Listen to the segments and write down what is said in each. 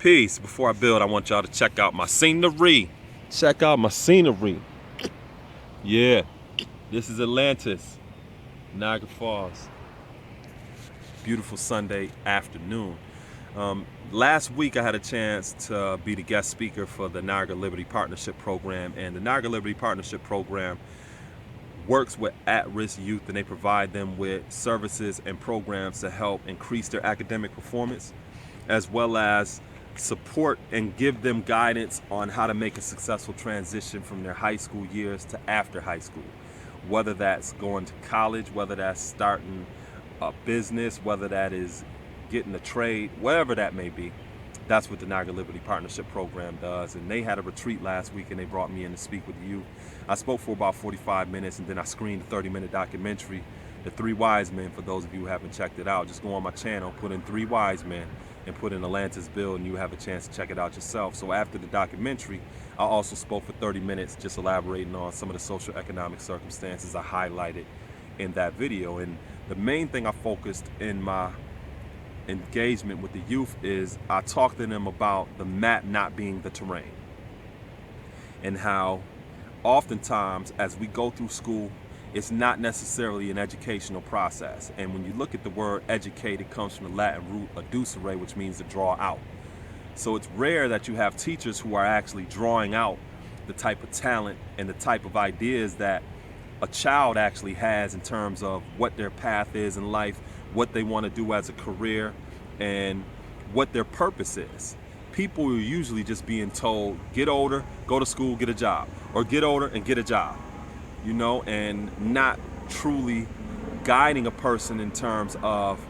Peace. Before I build, I want y'all to check out my scenery. Check out my scenery. Yeah, this is Atlantis, Niagara Falls. Beautiful Sunday afternoon. Last week I had a chance to be the guest speaker for the Niagara Liberty Partnership Program, and the Niagara Liberty Partnership Program works with at-risk youth, and they provide them with services and programs to help increase their academic performance, as well as support and give them guidance on how to make a successful transition from their high school years to after high school. Whether that's going to college, whether that's starting a business, whether that is getting a trade, whatever that may be, that's what the Niagara Liberty Partnership Program does. And they had a retreat last week and they brought me in to speak with you. I spoke for about 45 minutes and then I screened a 30-minute documentary, The Three Wise Men. For those of you who haven't checked it out, just go on my channel, put in Three Wise Men and put in Atlantis Build, and you have a chance to check it out yourself. So after the documentary, I also spoke for 30 minutes just elaborating on some of the social economic circumstances I highlighted in that video. And the main thing I focused in my engagement with the youth is I talked to them about the map not being the terrain, and how oftentimes as we go through school, it's not necessarily an educational process. And when you look at the word educate, it comes from the Latin root adducere, which means to draw out. So it's rare that you have teachers who are actually drawing out the type of talent and the type of ideas that a child actually has in terms of what their path is in life, what they want to do as a career, and what their purpose is. People are usually just being told, get older, go to school, get a job, or get older and get a job, you know, and not truly guiding a person in terms of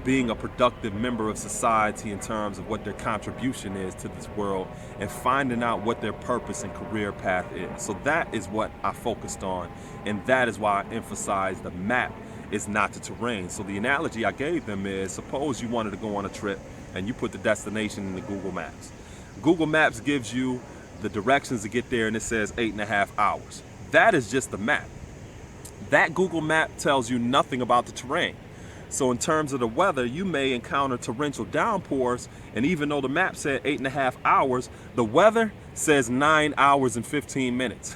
being a productive member of society, in terms of what their contribution is to this world, and finding out what their purpose and career path is. So that is what I focused on, and that is why I emphasized the map is not the terrain. So the analogy I gave them is, suppose you wanted to go on a trip and you put the destination in the Google Maps. Google Maps gives you the directions to get there and it says 8.5 hours. That is just the map. That Google map tells you nothing about the terrain. So in terms of the weather, you may encounter torrential downpours, and even though the map said 8.5 hours, the weather says 9 hours and 15 minutes.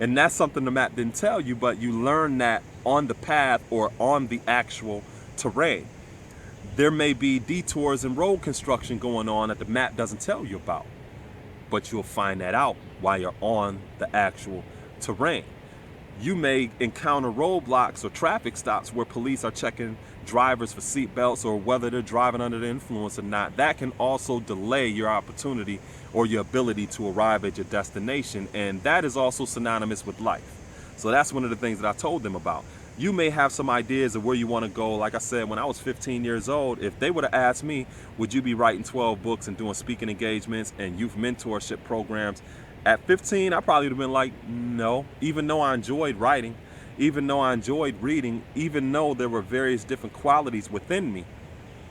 And that's something the map didn't tell you, but you learn that on the path or on the actual terrain. There may be detours and road construction going on that the map doesn't tell you about, but you'll find that out while you're on the actual terrain. You may encounter roadblocks or traffic stops where police are checking drivers for seat belts or whether they're driving under the influence or not. That can also delay your opportunity or your ability to arrive at your destination, and that is also synonymous with life. So that's one of the things that I told them about. You may have some ideas of where you want to go. Like I said, when I was 15 years old, if they would have asked me, would you be writing 12 books and doing speaking engagements and youth mentorship programs? At 15, I probably would have been like, no. Even though I enjoyed writing, even though I enjoyed reading, even though there were various different qualities within me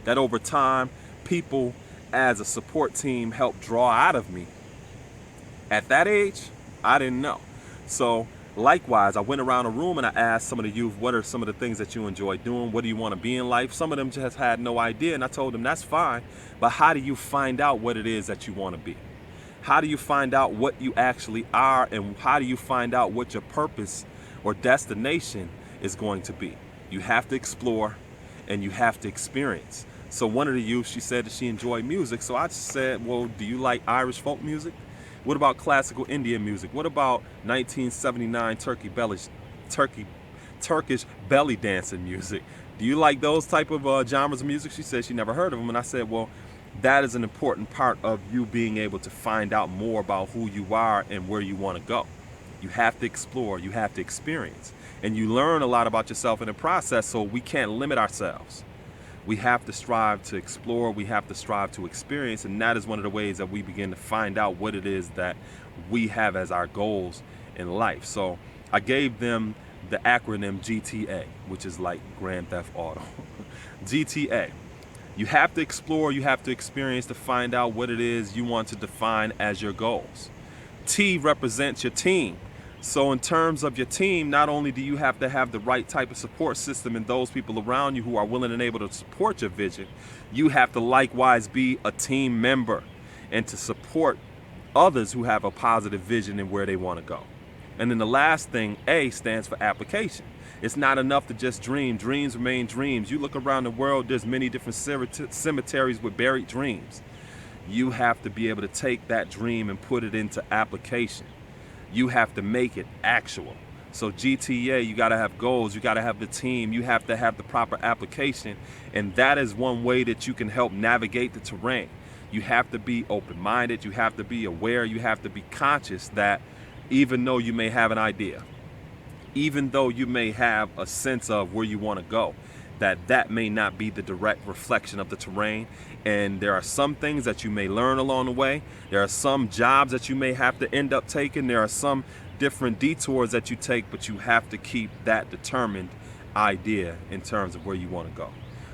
that over time, people as a support team helped draw out of me. At that age, I didn't know. So likewise, I went around a room and I asked some of the youth, what are some of the things that you enjoy doing? What do you want to be in life? Some of them just had no idea. And I told them, that's fine. But how do you find out what it is that you want to be? How do you find out what you actually are? And how do you find out what your purpose or destination is going to be? You have to explore and you have to experience. So one of the youth, she said that she enjoyed music. So I just said, well, do you like Irish folk music? What about classical Indian music? What about 1979 Turkish belly dancing music? Do you like those type of genres of music? She said she never heard of them. And I said, well, that is an important part of you being able to find out more about who you are and where you want to go. You have to explore, you have to experience, and you learn a lot about yourself in the process. So we can't limit ourselves. We have to strive to explore, we have to strive to experience, and that is one of the ways that we begin to find out what it is that we have as our goals in life. So I gave them the acronym GTA, which is like Grand Theft Auto. GTA. You have to explore, you have to experience to find out what it is you want to define as your goals. T represents your team. So in terms of your team, not only do you have to have the right type of support system and those people around you who are willing and able to support your vision, you have to likewise be a team member and to support others who have a positive vision and where they want to go. And then the last thing, A, stands for application. It's not enough to just dream. Dreams remain dreams. You look around the world, there's many different cemeteries with buried dreams. You have to be able to take that dream and put it into application. You have to make it actual. So GTA, you got to have goals. You got to have the team. You have to have the proper application. And that is one way that you can help navigate the terrain. You have to be open-minded. You have to be aware. You have to be conscious that even though you may have an idea, even though you may have a sense of where you want to go, that may not be the direct reflection of the terrain. And there are some things that you may learn along the way. There are some jobs that you may have to end up taking. There are some different detours that you take, but you have to keep that determined idea in terms of where you want to go.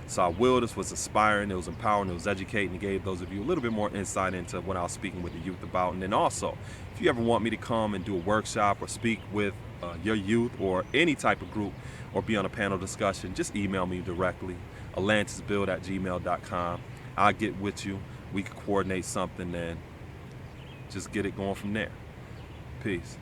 So I will, this was inspiring, it was empowering, it was educating, it gave those of you a little bit more insight into what I was speaking with the youth about. And then also, if you ever want me to come and do a workshop or speak with your youth or any type of group or be on a panel discussion, just email me directly, atlantisbuild@gmail.com. I'll get with you, we can coordinate something and just get it going from there. Peace.